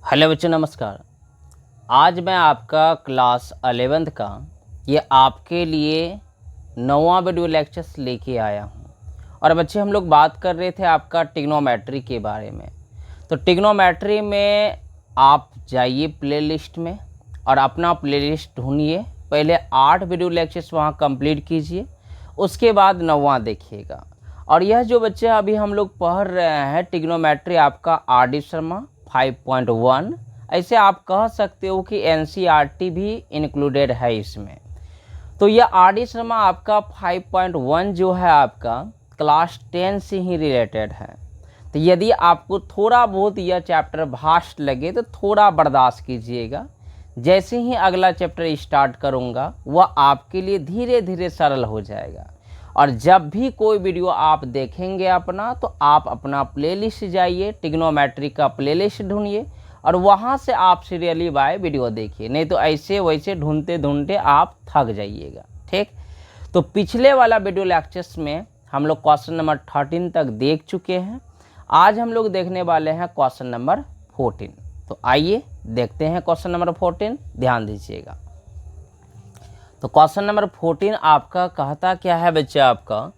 Hello बच्चों, नमस्कार। आज मैं आपका क्लास 11th का ये आपके लिए 9वां वीडियो लेक्चर्स लेके आया हूँ। और बच्चे, हम लोग बात कर रहे थे आपका ट्रिग्नोमेट्री के बारे में। तो ट्रिग्नोमेट्री में आप जाइए प्लेलिस्ट में और अपना प्लेलिस्ट ढूंढिए। पहले 8 वीडियो लेक्चर्स वहाँ कंप्लीट कीजिए, उसके बाद 9वां देखिएगा। और यह जो बच्चे अभी हम लोग पढ़ रहे हैं ट्रिग्नोमेट्री, आपका आर डी शर्मा 5.1, ऐसे आप कह सकते हो कि एनसीईआरटी भी इंक्लूडेड है इसमें। तो यह आर डी शर्मा आपका 5.1 जो है आपका क्लास 10 से ही रिलेटेड है। तो यदि आपको थोड़ा बहुत यह चैप्टर भास्ट लगे तो थोड़ा बर्दाश्त कीजिएगा। जैसे ही अगला चैप्टर स्टार्ट करूँगा वह आपके लिए धीरे धीरे सरल हो जाएगा। और जब भी कोई वीडियो आप देखेंगे अपना, तो आप अपना प्लेलिस्ट जाइए, ट्रिग्नोमेट्री का प्लेलिस्ट ढूंढिए और वहाँ से आप सीरियली बाय वीडियो देखिए। नहीं तो ऐसे वैसे ढूंढते ढूंढते आप थक जाइएगा। ठीक, तो पिछले वाला वीडियो लेक्चर्स में हम लोग क्वेश्चन नंबर 13 तक देख चुके हैं। आज हम लोग देखने वाले हैं क्वेश्चन नंबर 14। तो आइए देखते हैं क्वेश्चन नंबर 14, ध्यान दीजिएगा। तो क्वेश्चन नंबर 14 आपका कहता क्या है बच्चे, आपका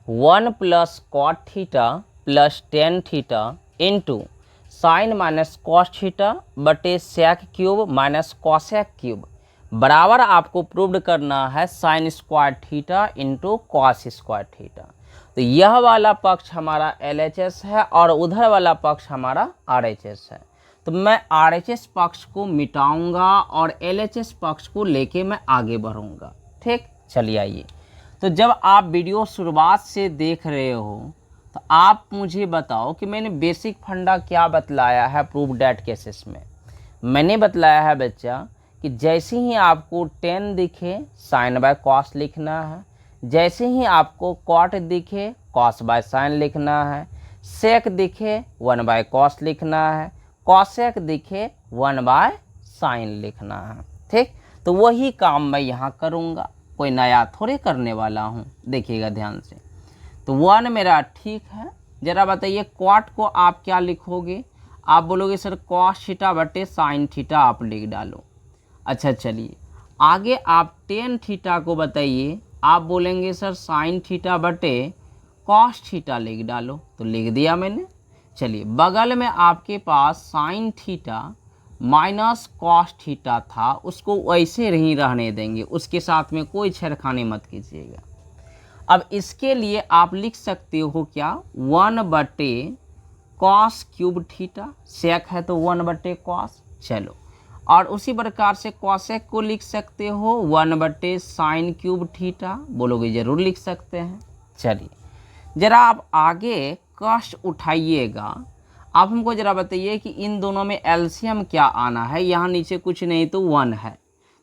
1 + cot theta + tan theta into sine minus cos theta बटे sec cube minus cosec cube बराबर आपको प्रूव करना है sine square theta into cos square theta. तो यह वाला पक्ष हमारा LHS है और उधर वाला पक्ष हमारा RHS है। तो मैं RHS पक्ष को मिटाऊंगा और LHS पक्ष को लेके मैं आगे बढ़ूंगा। ठीक, चलिए आइए। तो जब आप वीडियो शुरुआत से देख रहे हो तो आप मुझे बताओ कि मैंने बेसिक फंडा क्या बतलाया है प्रूफ डेट केसेस में। मैंने बतलाया है बच्चा कि जैसे ही आपको tan दिखे साइन बाय कॉस लिखना है, जैसे ही आपको कॉट दिखे कॉस बाय साइन लिखना है, सेक दिखे 1/cos लिखना है, कॉसेक दिखे 1/sin लिखना है। ठीक, तो वही काम मैं यहाँ करूँगा, कोई नया थोड़े करने वाला हूँ। देखिएगा ध्यान से। तो 1 मेरा ठीक है। जरा बताइए कॉट को आप क्या लिखोगे? आप बोलोगे सर कॉस थीटा बटे साइन थीटा आप लिख डालो। अच्छा चलिए आगे आप tan थीटा को बताइए। आप बोलेंगे सर साइन थीटा बटे कॉस थीटा लिख डालो। तो लिख दिया मैंने। चलिए बगल में आपके पास sine theta minus cos theta था, उसको वैसे ही रहने देंगे, उसके साथ में कोई छेड़खानी मत कीजिएगा। अब इसके लिए आप लिख सकते हो क्या, 1/cos क्यूब थीटा, सेक है तो 1/cos। चलो, और उसी प्रकार से कॉसेक को लिख सकते हो 1/sin क्यूब थीटा, बोलोगे जरूर लिख सकते हैं। चलिए जरा आप आगे कष्ट उठाइएगा। आप हमको जरा बताइए कि इन दोनों में एलसीएम क्या आना है। यहाँ नीचे कुछ नहीं तो 1 है,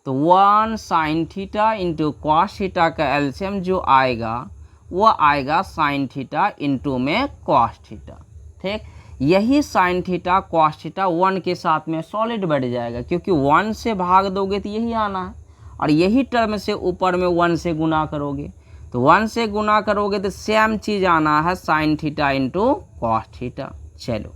तो 1 sin theta into cos theta का एलसीएम जो आएगा वो आएगा sin थीटा इंटू में कॉस थीटा। ठीक, यही sin थीटा कॉस थीटा 1 के साथ में सॉलिड बढ़ जाएगा, क्योंकि 1 से भाग दोगे तो यही आना है, और यही टर्म से ऊपर में 1 से गुना करोगे तो 1 से गुना करोगे तो सेम चीज़ आना है sin theta into cos theta. चलो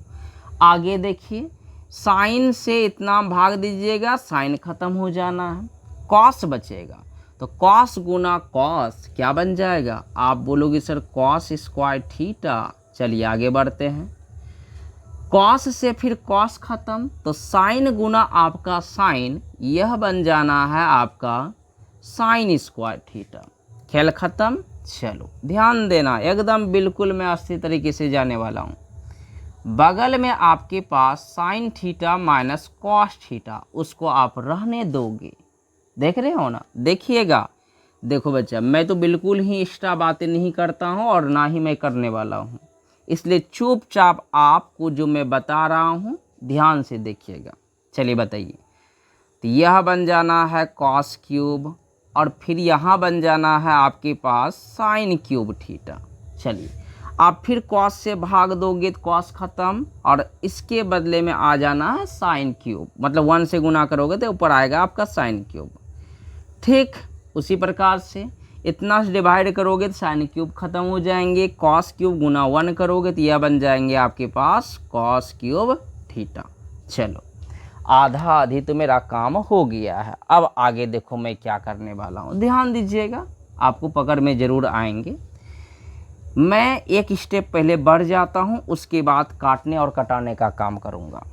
आगे देखिए, साइन से इतना भाग दीजिएगा, साइन खत्म हो जाना है, कॉस बचेगा। तो कॉस गुना कॉस क्या बन जाएगा? आप बोलोगे सर कॉस स्क्वायर थीटा। चलिए आगे बढ़ते हैं। कॉस से फिर कॉस खत्म, तो साइन गुना आपका साइन, यह बन जाना है आपका साइन स्क्वायर थीटा। खेल खत्म। चलो ध्यान देना, एकदम बिल्कुल मैं अच्छी तरीके से जाने वाला हूँ। बगल में आपके पास sine theta minus cos theta, उसको आप रहने दोगे। देख रहे हो ना, देखिएगा। देखो बच्चा, मैं तो बिल्कुल ही एक्स्ट्रा बातें नहीं करता हूँ और ना ही मैं करने वाला हूँ, इसलिए चुपचाप आपको जो मैं बता रहा हूँ ध्यान से देखिएगा। चलिए बताइए, तो यह बन जाना है कॉस क्यूब और फिर यहाँ बन जाना है आपके पास साइन क्यूब थीटा। चलिए आप फिर कॉस से भाग दोगे तो कॉस खत्म, और इसके बदले में आ जाना है साइन क्यूब, मतलब 1 से गुना करोगे तो ऊपर आएगा आपका साइन क्यूब। ठीक, उसी प्रकार से इतना से डिवाइड करोगे तो साइन क्यूब खत्म हो जाएंगे, कॉस क्यूब गुना 1 करोगे तो यह बन जाएंगे आपके पास कॉस क्यूब थीटा। चलो आधा आधी तो मेरा काम हो गया है। अब आगे देखो मैं क्या करने वाला हूँ, ध्यान दीजिएगा, आपको पकड़ में ज़रूर आएंगे। मैं एक स्टेप पहले बढ़ जाता हूँ, उसके बाद काटने और कटाने का काम करूँगा।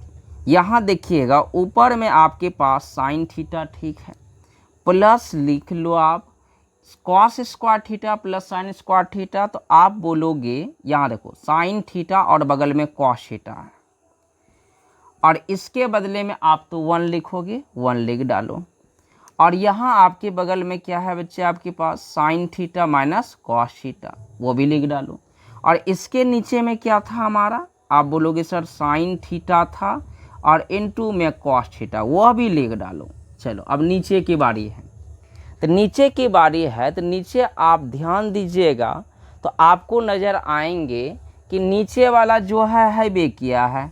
यहाँ देखिएगा ऊपर में आपके पास साइन थीटा, ठीक है, प्लस लिख लो आप cos square theta plus sign square theta. तो आप बोलोगे, यहाँ देखो साइन थीटा और बगल में कॉस थीटा है, और इसके बदले में आप तो 1 लिखोगे, 1 लिख डालो। और यहाँ आपके बगल में क्या है बच्चे, आपके पास sine theta minus cos theta, वो भी लिख डालो। और इसके नीचे में क्या था हमारा, आप बोलोगे सर साइन थीटा था और इनटू में कॉस थीटा, वो भी लिख डालो। चलो अब नीचे की बारी है, तो नीचे की बारी है, तो नीचे आप ध्यान दीजिएगा तो आपको नज़र आएंगे कि नीचे वाला जो है वे किया है,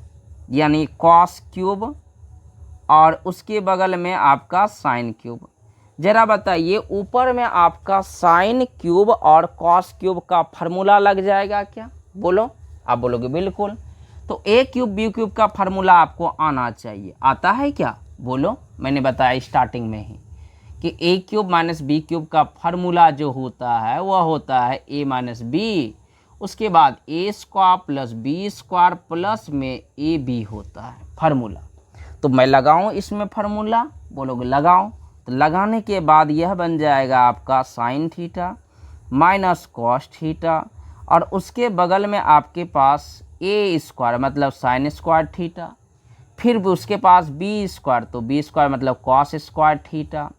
यानी कॉस क्यूब और उसके बगल में आपका साइन क्यूब। ज़रा बताइए ऊपर में आपका साइन क्यूब और कॉस क्यूब का फार्मूला लग जाएगा क्या, बोलो। आप बोलोगे बिल्कुल। तो ए क्यूब बी क्यूब का फार्मूला आपको आना चाहिए, आता है क्या, बोलो। मैंने बताया स्टार्टिंग में ही कि ए क्यूब माइनस बी क्यूब का फार्मूला जो होता है वह होता है ए माइनस बी, उसके बाद A square plus B square plus में ए बी होता है फार्मूला। तो मैं लगाऊं इसमें फार्मूला, बोलोगे लगाओ। तो लगाने के बाद यह बन जाएगा आपका sign theta minus cos theta, और उसके बगल में आपके पास ए स्क्वायर मतलब साइन स्क्वायर थीटा, फिर भी उसके पास बी स्क्वायर, तो बी स्क्वायर मतलब कॉस स्क्वायर थीटा,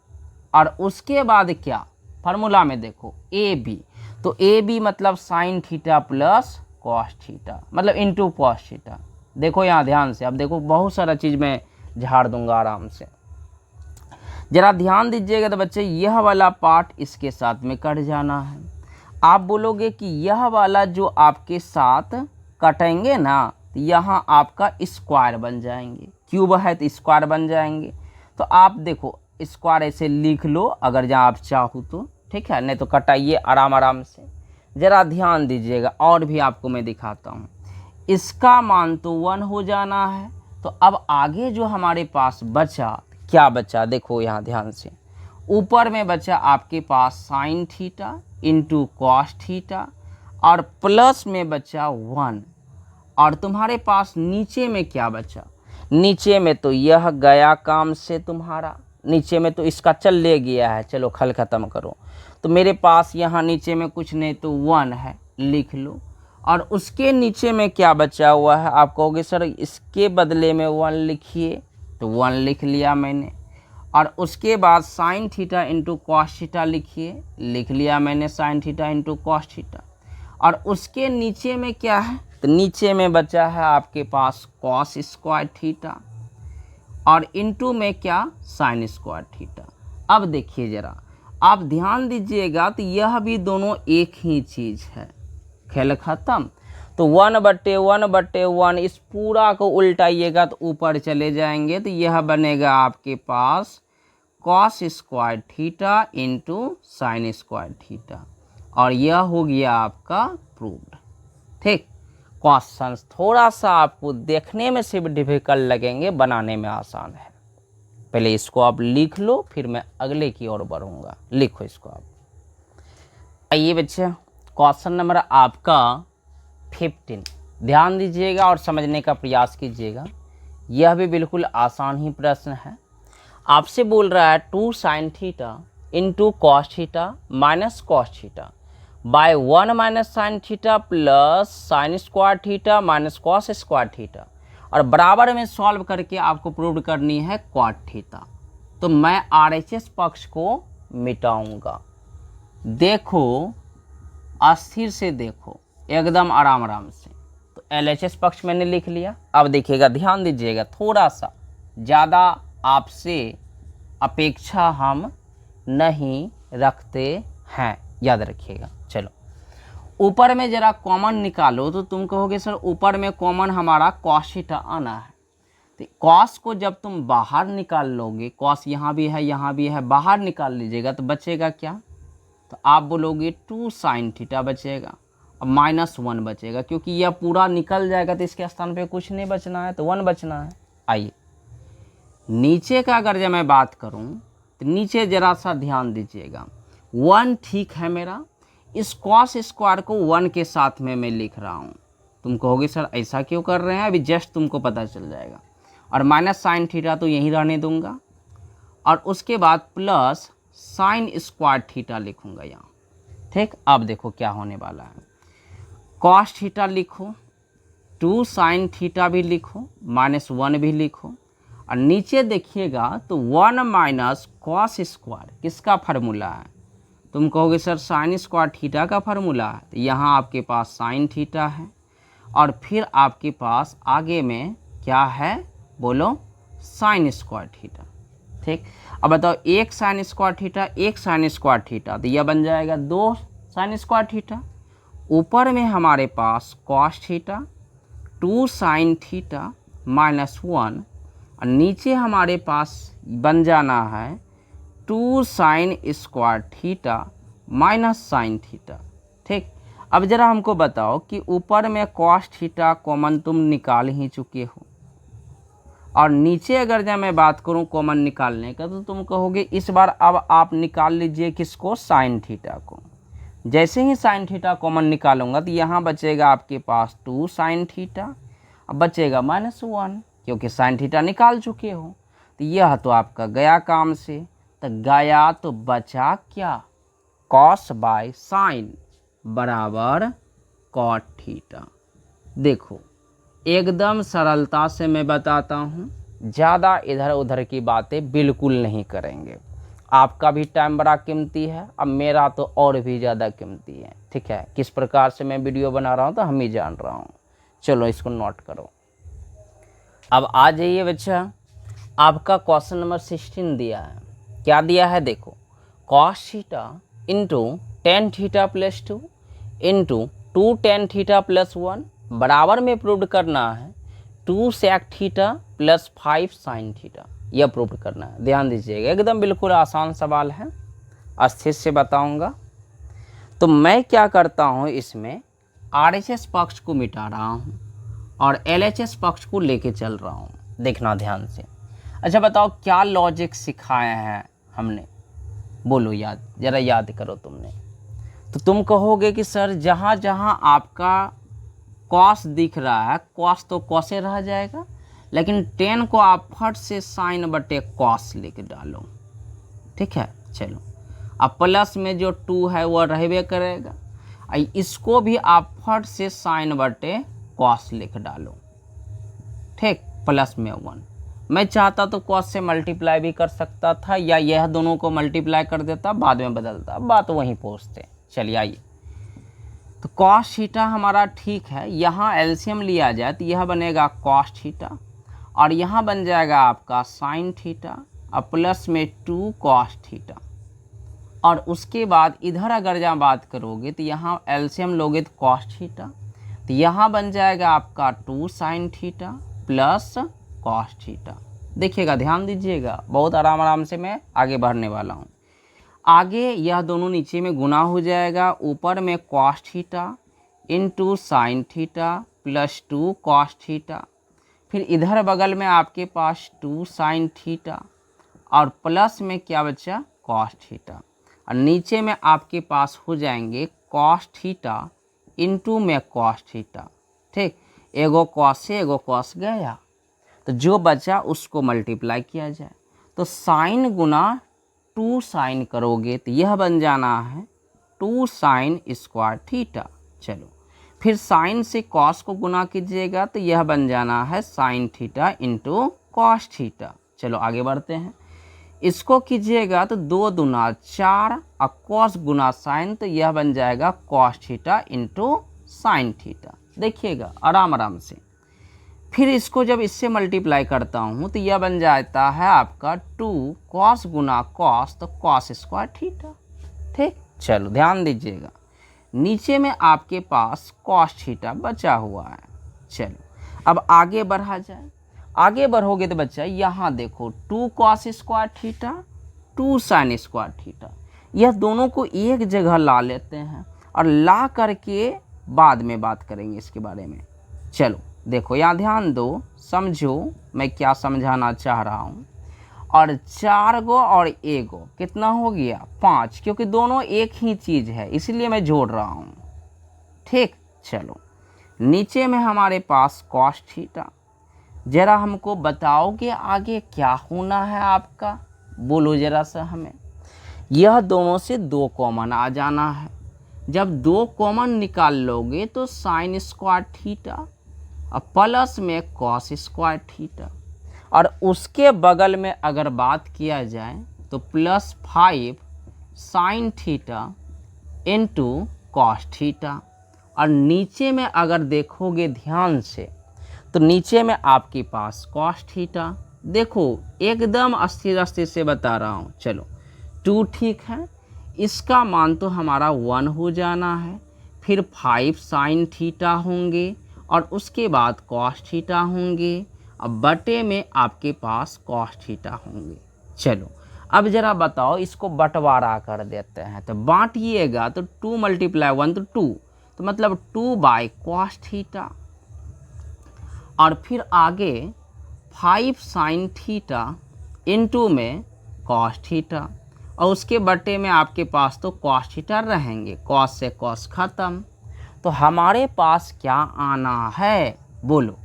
और उसके बाद क्या फार्मूला में देखो ए बी, तो ए बी मतलब sign theta plus cos theta मतलब इनटू कॉस थीटा। देखो यहाँ ध्यान से, अब देखो बहुत सारा चीज़ मैं झाड़ दूंगा आराम से, जरा ध्यान दीजिएगा। तो बच्चे यह वाला पार्ट इसके साथ में कट जाना है। आप बोलोगे कि यह वाला जो आपके साथ कटेंगे ना, तो यहाँ आपका स्क्वायर बन जाएंगे, क्यूब है तो स्क्वायर बन जाएंगे। तो आप देखो स्क्वायर ऐसे लिख लो अगर जहाँ आप चाहो तो, ठीक है, नहीं तो कटाइए आराम आराम से। ज़रा ध्यान दीजिएगा और भी आपको मैं दिखाता हूँ। इसका मान तो 1 हो जाना है, तो अब आगे जो हमारे पास बचा, क्या बचा देखो यहाँ ध्यान से, ऊपर में बचा आपके पास sine theta into cos theta और प्लस में बचा 1, और तुम्हारे पास नीचे में क्या बचा, नीचे में तो यह गया काम से तुम्हारा, नीचे में तो इसका चल ले गया है, चलो खल ख़त्म करो। तो मेरे पास यहाँ नीचे में कुछ नहीं तो 1 है, लिख लो। और उसके नीचे में क्या बचा हुआ है, आप कहोगे सर इसके बदले में 1 लिखिए, तो 1 लिख लिया मैंने। और उसके बाद sign theta into cos theta लिखिए, लिख लिया मैंने sign theta into cos theta. और उसके नीचे में क्या है, तो नीचे में बचा है आपके पास कॉस स्क्वायर थीटा और इनटू में क्या साइन स्क्वायर थीटा। अब देखिए ज़रा आप ध्यान दीजिएगा, तो यह भी दोनों एक ही चीज़ है, खेल ख़त्म। तो 1/1/1 इस पूरा को उल्टाइएगा तो ऊपर चले जाएंगे, तो यह बनेगा आपके पास cos square theta into sine square theta, और यह हो गया आपका प्रूव्ड। ठीक, क्वेश्चन थोड़ा सा आपको देखने में सिर्फ डिफिकल्ट लगेंगे, बनाने में आसान है। पहले इसको आप लिख लो, फिर मैं अगले की ओर बढ़ूंगा। लिखो इसको आप। आइए बच्चे, क्वेश्चन नंबर आपका 15, ध्यान दीजिएगा और समझने का प्रयास कीजिएगा। यह भी बिल्कुल आसान ही प्रश्न है। आपसे बोल रहा है 2 sine theta into cos theta minus cos theta by 1 minus sign theta plus sign square theta minus cos square theta, और बराबर में सॉल्व करके आपको प्रूव करनी है कॉट थीटा। तो मैं RHS पक्ष को मिटाऊंगा। देखो अस्थिर से देखो, एकदम आराम आराम से। तो LHS पक्ष मैंने लिख लिया। अब देखिएगा, ध्यान दीजिएगा, थोड़ा सा ज़्यादा आपसे अपेक्षा हम नहीं रखते हैं, याद रखिएगा। चलो ऊपर में ज़रा कॉमन निकालो, तो तुम कहोगे सर ऊपर में कॉमन हमारा कॉस थीटा आना है। तो कॉस को जब तुम बाहर निकाल लोगे, कॉस यहाँ भी है यहाँ भी है, बाहर निकाल लीजिएगा तो बचेगा क्या, तो आप बोलोगे 2 साइन थीटा बचेगा और -1 बचेगा, क्योंकि यह पूरा निकल जाएगा तो इसके स्थान पे कुछ नहीं बचना है, तो 1 बचना है। आइए नीचे का अगर जब मैं बात करूं तो नीचे ज़रा सा ध्यान दीजिएगा, 1 ठीक है मेरा, इस कॉस स्क्वायर को 1 के साथ में मैं लिख रहा हूं। तुम कहोगे सर ऐसा क्यों कर रहे हैं, अभी जस्ट तुमको पता चल जाएगा। और माइनस साइन थीटा तो यहीं रहने दूंगा, और उसके बाद प्लस साइन स्क्वायर थीटा लिखूंगा यहाँ। ठीक, अब देखो क्या होने वाला है, कॉस थीटा लिखो, 2 साइन थीटा भी लिखो, -1 भी लिखो, और नीचे देखिएगा तो 1 माइनस कॉस स्क्वायर किसका फार्मूला है। तुम कहोगे सर साइन स्क्वायर थीटा का फार्मूला है, तो यहाँ आपके पास साइन थीटा है, और फिर आपके पास आगे में क्या है, बोलो, साइन स्क्वायर थीटा। ठीक, अब बताओ, एक साइन स्क्वायर थीटा, एक साइन स्क्वायर थीटा, तो यह बन जाएगा 2 साइन स्क्वायर थीटा। ऊपर में हमारे पास कॉस थीटा, 2 साइन थीटा -1, और नीचे हमारे पास बन जाना है 2 sine square theta minus sine theta. ठीक, अब ज़रा हमको बताओ कि ऊपर में कॉस थीटा कॉमन तुम निकाल ही चुके हो, और नीचे अगर जब मैं बात करूं कॉमन निकालने का, तो तुम कहोगे इस बार अब आप निकाल लीजिए किसको, साइन थीटा को। जैसे ही साइन थीटा कॉमन निकालूंगा तो यहाँ बचेगा आपके पास 2 साइन थीटा, अब बचेगा -1, क्योंकि साइन थीटा निकाल चुके हो। तो यह तो आपका गया काम से, तो गया तो बचा क्या, कॉस बाय साइन बराबर कॉट थीटा। देखो एकदम सरलता से मैं बताता हूँ, ज़्यादा इधर उधर की बातें बिल्कुल नहीं करेंगे। आपका भी टाइम बड़ा कीमती है, अब मेरा तो और भी ज़्यादा कीमती है। ठीक है, किस प्रकार से मैं वीडियो बना रहा हूँ तो हम ही जान रहा हूँ। चलो इसको नोट करो। अब आ जाइए बच्चा, आपका क्वेश्चन नंबर 16 दिया है। क्या दिया है देखो, cos theta into tan theta plus 2 into 2 tan theta plus 1 बराबर में प्रूव करना है 2 sec theta plus 5 sine theta. यह प्रूव करना है। ध्यान दीजिएगा, एकदम बिल्कुल आसान सवाल है, अस्थिर से बताऊंगा। तो मैं क्या करता हूँ, इसमें RHS पक्ष को मिटा रहा हूँ और LHS पक्ष को लेके चल रहा हूँ। देखना ध्यान से। अच्छा बताओ क्या लॉजिक सिखाया है हमने, बोलो याद, ज़रा याद करो तुमने। तो तुम कहोगे कि सर जहाँ जहाँ आपका कॉस दिख रहा है, कॉस तो कॉसे रह जाएगा, लेकिन 10 को आप फट से साइन बटे कॉस लिख डालो। ठीक है, चलो, अब प्लस में जो 2 है वह रहबे करेगा, इसको भी आप फट से साइन बटे कॉस लिख डालो। ठीक, प्लस में 1। मैं चाहता तो कॉस से मल्टीप्लाई भी कर सकता था, या यह दोनों को मल्टीप्लाई कर देता, बाद में बदलता, बात वहीं पहुँचते। चलिए आइए, तो कॉस थीटा हमारा ठीक है, यहाँ एलसीएम लिया जाए तो यह बनेगा कॉस थीटा, और यहाँ बन जाएगा आपका साइन थीटा, और प्लस में 2 कॉस थीटा। और उसके बाद इधर अगर जहाँ बात करोगे तो यहाँ एलसीएम लोगे तो कॉस थीटा, तो यहाँ बन जाएगा आपका 2 sine theta plus cos theta. देखिएगा, ध्यान दीजिएगा, बहुत आराम आराम से मैं आगे बढ़ने वाला हूँ। आगे यह दोनों नीचे में गुना हो जाएगा, ऊपर में cos theta into sign theta plus 2 cos theta, फिर इधर बगल में आपके पास 2 साइन थीटा, और प्लस में क्या बचा, कॉस थीटा, और नीचे में आपके पास हो जाएंगे कॉस थीटा इंटू में कॉस थीटा। ठीक, एगो कॉस से एगो कॉस गया, तो जो बचा उसको मल्टीप्लाई किया जाए, तो साइन गुना 2 साइन करोगे तो यह बन जाना है 2 साइन स्क्वायर थीटा। चलो, फिर साइन से कॉस को गुना कीजिएगा तो यह बन जाना है sign theta into cos theta. चलो आगे बढ़ते हैं, इसको कीजिएगा तो 2 दूना 4, और कॉस गुना साइन तो यह बन जाएगा cos theta into sine theta. देखिएगा आराम आराम से। फिर इसको जब इससे मल्टीप्लाई करता हूँ तो यह बन जाता है आपका 2 कॉस गुना कॉस, तो कॉस स्क्वायर थीटा। ठीक, चलो ध्यान दीजिएगा, नीचे में आपके पास कॉस थीटा बचा हुआ है। चलो अब आगे बढ़ा जाए, आगे बढ़ोगे तो बच्चा यहाँ देखो 2 cos square theta 2 sine square theta, यह दोनों को एक जगह ला लेते हैं, और ला करके बाद में बात करेंगे इसके बारे में। चलो देखो यहाँ ध्यान दो, समझो मैं क्या समझाना चाह रहा हूँ। और 4 गो और 1 गो कितना हो गया 5, क्योंकि दोनों एक ही चीज़ है इसलिए मैं जोड़ रहा हूँ। ठीक, चलो नीचे में हमारे पास कॉस थीटा। ज़रा हमको बताओ कि आगे क्या होना है आपका, बोलो ज़रा सा हमें। यह दोनों से 2 कॉमन आ जाना है। जब 2 कॉमन निकाल लोगे तो साइन स्क्वायर थीटा और प्लस में कॉस स्क्वायर थीटा, और उसके बगल में अगर बात किया जाए तो +5 sine theta into cos theta. और नीचे में अगर देखोगे ध्यान से तो नीचे में आपके पास कॉस थीटा, देखो एकदम अस्थिर से बता रहा हूँ। चलो 2 ठीक है, इसका मान तो हमारा 1 हो जाना है, फिर 5 साइन थीटा होंगे और उसके बाद कॉस थीटा होंगे, अब बटे में आपके पास कॉस थीटा होंगे। चलो अब ज़रा बताओ, इसको बंटवारा कर देते हैं। तो बांटिएगा तो 2 × 1 तो 2, तो मतलब 2/cos थीटा, और फिर आगे 5 साइन थीटा इंटू में कॉस थीटा, और उसके बटे में आपके पास तो कॉस थीटा रहेंगे, कॉस से कॉस खत्म। तो हमारे पास क्या आना है बोलो।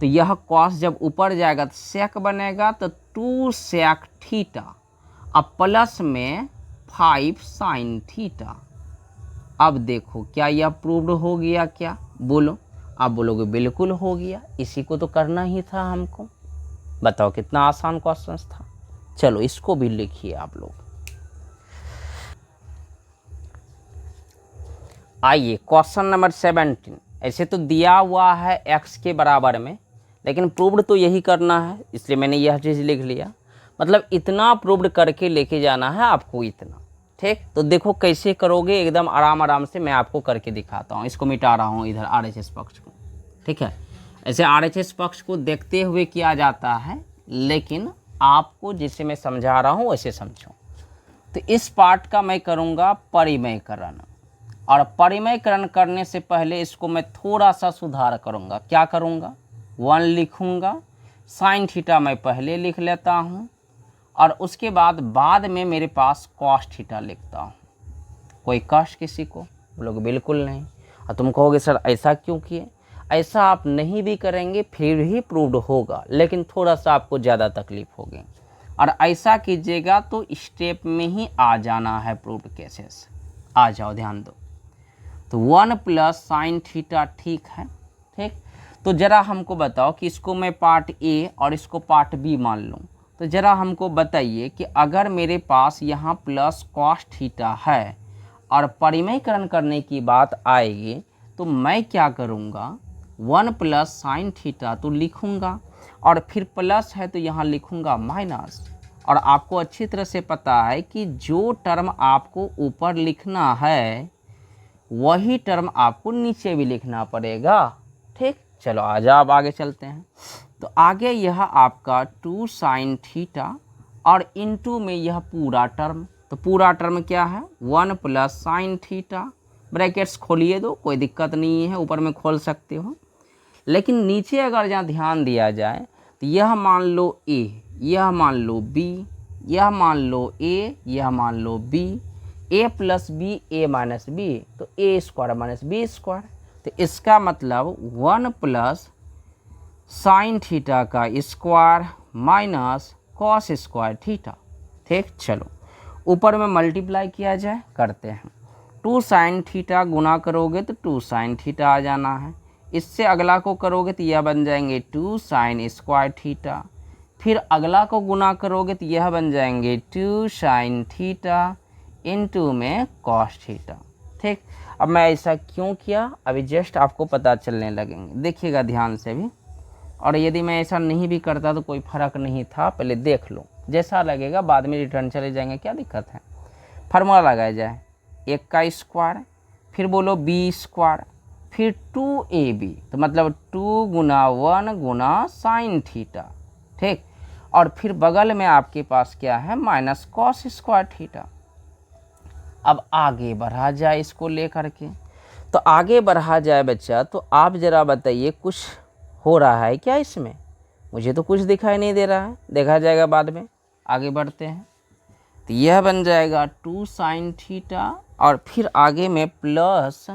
तो यह कॉस जब ऊपर जाएगा तो सेक बनेगा, तो 2 सेक थीटा अब प्लस में 5 साइन थीटा। अब देखो क्या यह प्रूव्ड हो गया क्या, बोलो। आप बोलोगे बिल्कुल हो गया, इसी को तो करना ही था हमको। बताओ कितना आसान क्वेश्चन था। चलो इसको भी लिखिए आप लोग। आइए क्वेश्चन नंबर 17। ऐसे तो दिया हुआ है x के बराबर में, लेकिन प्रूव्ड तो यही करना है, इसलिए मैंने यह चीज़ लिख लिया। मतलब इतना प्रूव्ड करके लेके जाना है आपको, इतना। ठीक, तो देखो कैसे करोगे, एकदम आराम से मैं आपको करके दिखाता हूँ। इसको मिटा रहा हूँ इधर RHS पक्ष को। ठीक है, ऐसे RHS पक्ष को देखते हुए किया जाता है, लेकिन आपको जिसे मैं समझा रहा हूँ वैसे समझो। तो इस पार्ट का मैं करूँगा परिमयकरण, और परिमयकरण करने से पहले इसको मैं थोड़ा सा सुधार करूँगा। क्या करूँगा, 1 लिखूँगा, साइन थीटा मैं पहले लिख लेता हूँ, और उसके बाद में मेरे पास कॉस थीटा लिखता हूँ। कोई कष्ट किसी को, बोलोगे बिल्कुल नहीं। और तुम कहोगे सर ऐसा क्यों किए। ऐसा आप नहीं भी करेंगे फिर ही प्रूव्ड होगा, लेकिन थोड़ा सा आपको ज़्यादा तकलीफ होगी। और ऐसा कीजिएगा तो स्टेप में ही आ जाना है प्रूव्ड केसेस। आ जाओ, ध्यान दो। तो 1 + साइन थीटा ठीक है। ठीक, तो ज़रा हमको बताओ कि इसको मैं पार्ट ए और इसको पार्ट बी मान लूँ। तो ज़रा हमको बताइए कि अगर मेरे पास यहाँ प्लस कॉस थीटा है और परिमयकरण करने की बात आएगी तो मैं क्या करूँगा, 1 + साइन थीटा तो लिखूँगा, और फिर प्लस है तो यहाँ लिखूँगा माइनस। और आपको अच्छी तरह से पता है कि जो टर्म आपको ऊपर लिखना है वही टर्म आपको नीचे भी लिखना पड़ेगा। ठीक, चलो आ जाओ अब आगे चलते हैं। तो आगे यह आपका 2 साइन थीटा और इनटू में यह पूरा टर्म। तो पूरा टर्म क्या है, 1 + साइन थीटा। ब्रैकेट्स खोलिए दो, कोई दिक्कत नहीं है, ऊपर में खोल सकते हो। लेकिन नीचे अगर जहाँ ध्यान दिया जाए तो यह मान लो a, यह मान लो b, यह मान लो a, यह मान लो b, a + b a - b, तो a² - b²। तो इसका मतलब 1 + साइन थीटा का square minus cos square theta. ठीक, चलो ऊपर में मल्टीप्लाई किया जाए, करते हैं। 2 साइन थीटा गुना करोगे तो 2 साइन थीटा आ जाना है। इससे अगला को करोगे तो यह बन जाएंगे 2 साइन स्क्वायर थीटा। फिर अगला को गुना करोगे तो यह बन जाएंगे 2 साइन थीटा इंटू में कॉस थीटा। ठीक, अब मैं ऐसा क्यों किया अभी जस्ट आपको पता चलने लगेंगे, देखिएगा ध्यान से भी। और यदि मैं ऐसा नहीं भी करता तो कोई फ़र्क नहीं था, पहले देख लो, जैसा लगेगा बाद में रिटर्न चले जाएंगे, क्या दिक्कत है। फार्मूला लगाया जाए, 1 का स्क्वायर, फिर बोलो b², फिर 2ab, तो मतलब 2 × 1 × साइन थीटा। ठीक, और फिर बगल में आपके पास क्या है, माइनस कॉस स्क्वायर थीटा। अब आगे बढ़ा जाए इसको लेकर के, तो आगे बढ़ा जाए बच्चा। तो आप ज़रा बताइए कुछ हो रहा है क्या इसमें, मुझे तो कुछ दिखाई नहीं दे रहा है, देखा जाएगा बाद में। आगे बढ़ते हैं। तो यह बन जाएगा 2 साइन थीटा और फिर आगे में प्लस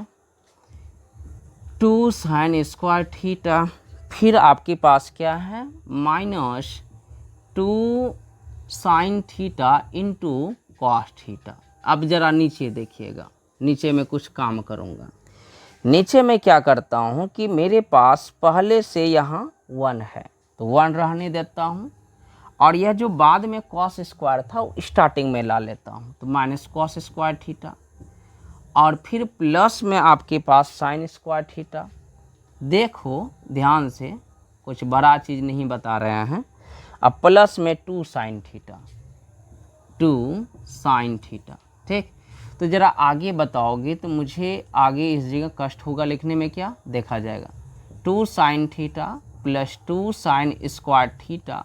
2 साइन स्क्वायर थीटा, फिर आपके पास क्या है minus 2 sine theta into cos theta. अब ज़रा नीचे देखिएगा, नीचे में कुछ काम करूँगा। नीचे में क्या करता हूँ कि मेरे पास पहले से यहाँ 1 है तो 1 रहने देता हूँ, और यह जो बाद में कॉस स्क्वायर था वो स्टार्टिंग में ला लेता हूँ, तो माइनस कॉस स्क्वायर थीटा, और फिर प्लस में आपके पास साइन स्क्वायर थीटा। देखो ध्यान से, कुछ बड़ा चीज़ नहीं बता रहे हैं। अब प्लस में 2 साइन थीटा, 2 साइन थीटा, ठीक। तो ज़रा आगे बताओगे तो मुझे आगे इस जगह कष्ट होगा लिखने में, क्या देखा जाएगा 2 sine theta plus 2 sine square theta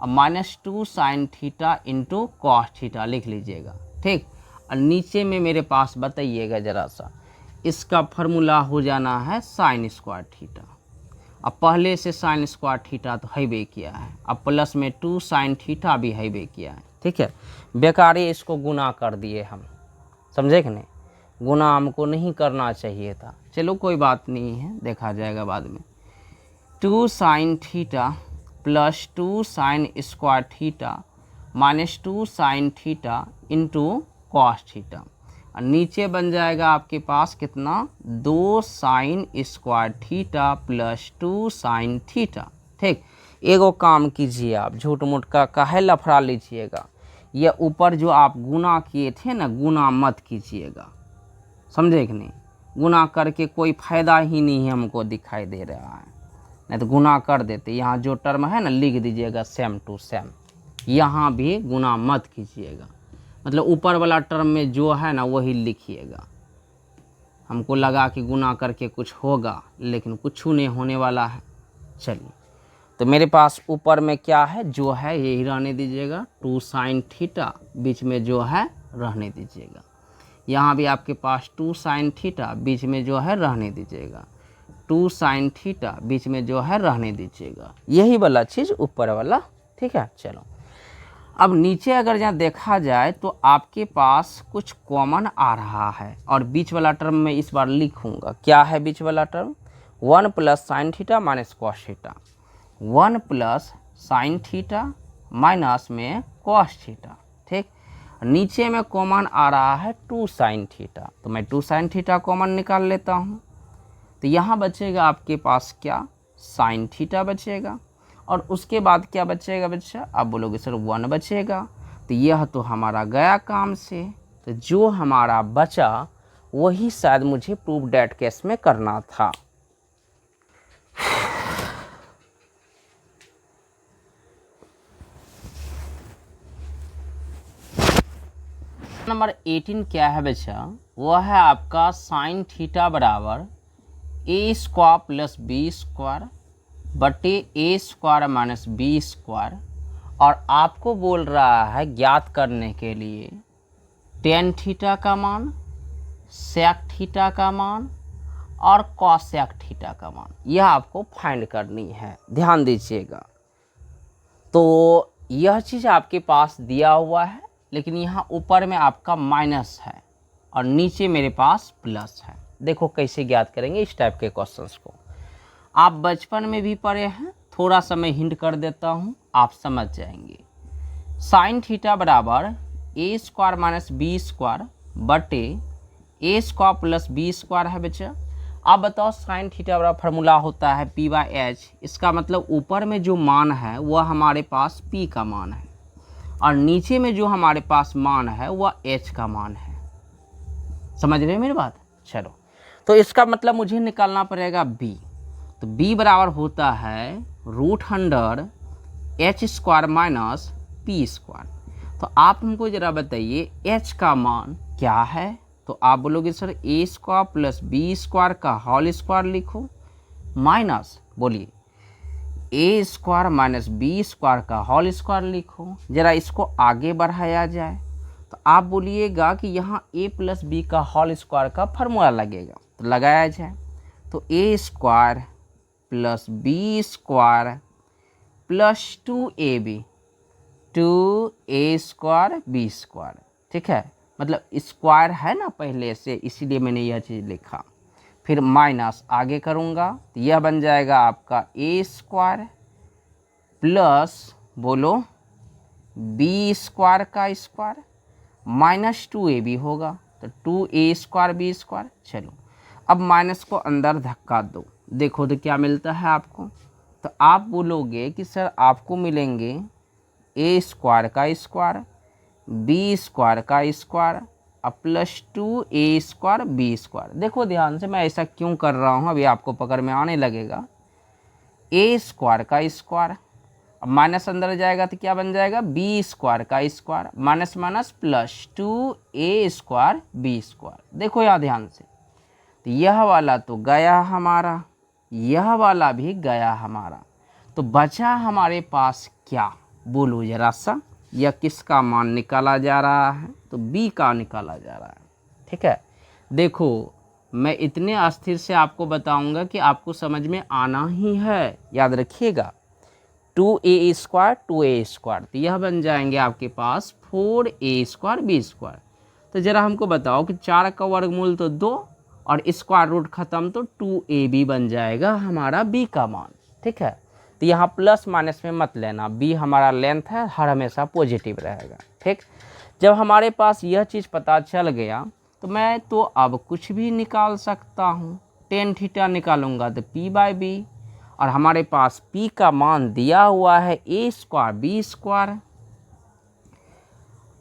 और minus 2 sine theta into cos theta लिख लीजिएगा, ठीक। और नीचे में मेरे पास बताइएगा ज़रा सा, इसका फार्मूला हो जाना है साइन स्क्वायर थीटा। अब पहले से साइन स्क्वायर थीटा तो हैबे किया है, अब प्लस में 2 साइन थीटा भी हैबे किया है, ठीक है। बेकारी इसको गुना कर दिए हम, समझे कि नहीं, गुना हमको नहीं करना चाहिए था। चलो कोई बात नहीं है, देखा जाएगा बाद में। 2 sine theta plus 2 sine square theta minus 2 sine theta into cos theta, और नीचे बन जाएगा आपके पास कितना 2 sine square theta plus 2 sine theta, ठीक। एगो काम कीजिए, आप झूठ मूठ का काहे लफड़ा लीजिएगा, ये ऊपर जो आप गुना किए थे ना, गुना मत कीजिएगा, समझे कि नहीं। गुना करके कोई फ़ायदा ही नहीं है हमको दिखाई दे रहा है, नहीं तो गुना कर देते। यहाँ जो टर्म है ना लिख दीजिएगा सेम टू सेम, यहाँ भी गुना मत कीजिएगा, मतलब ऊपर वाला टर्म में जो है ना वही लिखिएगा। हमको लगा कि गुना करके कुछ होगा, लेकिन कुछ नहीं होने वाला है। चलिए, तो मेरे पास ऊपर में क्या है, जो है यही रहने दीजिएगा, 2 साइन थीटा बीच में जो है रहने दीजिएगा। यहाँ भी आपके पास 2 साइन थीटा बीच में जो है रहने दीजिएगा, 2 साइन थीटा बीच में जो है रहने दीजिएगा, यही वाला चीज़ ऊपर वाला, ठीक है। चलो अब नीचे अगर यहाँ देखा जाए तो आपके पास कुछ कॉमन आ रहा है, और बीच वाला टर्म में इस बार लिखूँगा। क्या है बीच वाला term, 1 plus sign theta minus cos theta, 1 plus sign theta minus में कॉस थीटा, ठीक। नीचे में कॉमन आ रहा है 2 साइन थीटा, तो मैं 2 साइन थीटा कॉमन निकाल लेता हूँ। तो यहाँ बचेगा आपके पास क्या, साइन थीटा बचेगा, और उसके बाद क्या बचेगा बच्चा, आप बोलोगे सर 1 बचेगा। तो यह तो हमारा गया काम से, तो जो हमारा बचा वही शायद मुझे प्रूफ डेट केस में करना था। नंबर 18 क्या है बच्चा, वह है आपका साइन थीटा बराबर ए स्क्वायर प्लस बी स्क्वायर बटे ए स्क्वायर माइनस बी स्क्वायर, और आपको बोल रहा है ज्ञात करने के लिए टेन थीटा का मान, सेक थीटा का मान और कॉसेक थीटा का मान, यह आपको फाइंड करनी है, ध्यान दीजिएगा। तो यह चीज़ आपके पास दिया हुआ है, लेकिन यहाँ ऊपर में आपका माइनस है और नीचे मेरे पास प्लस है। देखो कैसे ज्ञात करेंगे इस टाइप के क्वेश्चंस को, आप बचपन में भी पढ़े हैं, थोड़ा सा मैं हिंट कर देता हूँ, आप समझ जाएंगे। साइन थीटा बराबर ए स्क्वायर माइनस बी स्क्वायर बटे ए स्क्वायर प्लस बी स्क्वायर है बच्चा। आप बताओ साइन थीटा बराबर फार्मूला होता है पी बाई एच, इसका मतलब ऊपर में जो मान है वह हमारे पास पी का मान है, और नीचे में जो हमारे पास मान है वह एच का मान है। समझ रहे हैं मेरी बात। चलो, तो इसका मतलब मुझे निकालना पड़ेगा बी, तो b बराबर होता है √100 H square minus P square. तो आप हमको ज़रा बताइए h का मान क्या है, तो आप बोलोगे सर ए स्क्वायर प्लस बी स्क्वायर का होल स्क्वायर लिखो, माइनस बोलिए ए स्क्वायर माइनस बी स्क्वायर का होल स्क्वायर लिखो। ज़रा इसको आगे बढ़ाया जाए तो आप बोलिएगा कि यहाँ a प्लस बी का होल स्क्वायर का फार्मूला लगेगा, तो लगाया जाए तो A square plus B square plus 2ab 2a² b²। ठीक है, मतलब स्क्वायर है ना पहले से, इसीलिए मैंने यह चीज़ लिखा। फिर माइनस आगे करूँगा तो यह बन जाएगा आपका a² प्लस बोलो b² का स्क्वायर माइनस 2ab होगा, तो 2a² b²। चलो अब माइनस को अंदर धक्का दो, देखो तो क्या मिलता है आपको। तो आप बोलोगे कि सर आपको मिलेंगे a² का स्क्वायर b² का स्क्वायर और प्लस 2a² b²। देखो ध्यान से मैं ऐसा क्यों कर रहा हूँ, अभी आपको पकड़ में आने लगेगा। a² का स्क्वायर, अब माइनस अंदर जाएगा तो क्या बन जाएगा, b² का square minus minus plus 2a² b²। देखो यहाँ ध्यान से, तो यह वाला तो गया हमारा, यह वाला भी गया हमारा, तो बचा हमारे पास क्या, बोलो जरा सा। यह किसका मान निकाला जा रहा है, तो b का निकाला जा रहा है। ठीक है, देखो मैं इतने अस्थिर से आपको बताऊंगा कि आपको समझ में आना ही है, याद रखिएगा। 2a² 2a², तो यह बन जाएंगे आपके पास 4a² b²। तो ज़रा हमको बताओ कि 4 का वर्गमूल तो 2 और स्क्वायर रूट ख़त्म, तो 2ab बन जाएगा हमारा b का मान। ठीक है, तो यहाँ प्लस माइनस में मत लेना, b हमारा लेंथ है, हर हमेशा पॉजिटिव रहेगा। ठीक, जब हमारे पास यह चीज़ पता चल गया तो मैं तो अब कुछ भी निकाल सकता हूँ। tan थीटा निकालूंगा तो p/b, और हमारे पास p का मान दिया हुआ है a² b²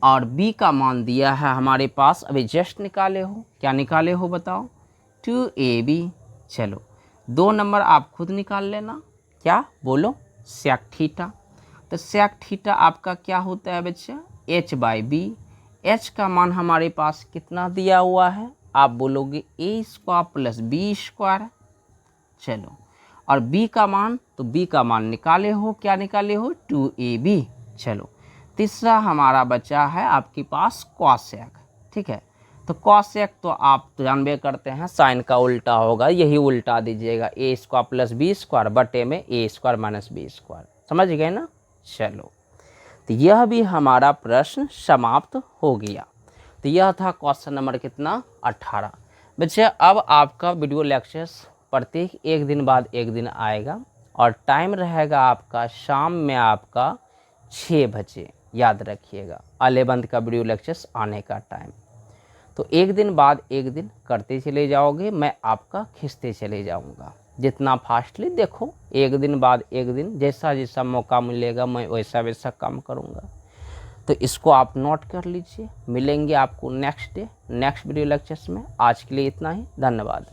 और b का मान दिया है हमारे पास, अभी जस्ट निकाले हो, क्या निकाले हो बताओ, 2ab। चलो 2 नंबर आप खुद निकाल लेना, क्या बोलो, sec थीटा। तो sec थीटा आपका क्या होता है बच्चा, h/b। h का मान हमारे पास कितना दिया हुआ है, आप बोलोगे a² प्लस b²। चलो, और b का मान, तो b का मान निकाले हो, क्या निकाले हो, 2ab। चलो तीसरा हमारा बचा है आपके पास cosec। ठीक है, तो cosec तो आप जानबे करते हैं साइन का उल्टा होगा, यही उल्टा दीजिएगा, a² प्लस b² बटे में a² माइनस b²। समझ गए ना। चलो, तो यह भी हमारा प्रश्न समाप्त हो गया। तो यह था क्वेश्चन नंबर कितना, 18। बच्चे अब आपका वीडियो लेक्चर्स प्रत्येक एक दिन बाद एक दिन आएगा और टाइम रहेगा आपका शाम में आपका 6 बजे, याद रखिएगा 11th का वीडियो लेक्चर्स आने का टाइम। तो एक दिन बाद एक दिन करते चले जाओगे, मैं आपका खींचते चले जाऊंगा जितना फास्टली। देखो एक दिन बाद एक दिन जैसा जैसा मौका मिलेगा मैं वैसा वैसा काम करूंगा, तो इसको आप नोट कर लीजिए। मिलेंगे आपको next day next video lectures में। आज के लिए इतना ही, धन्यवाद।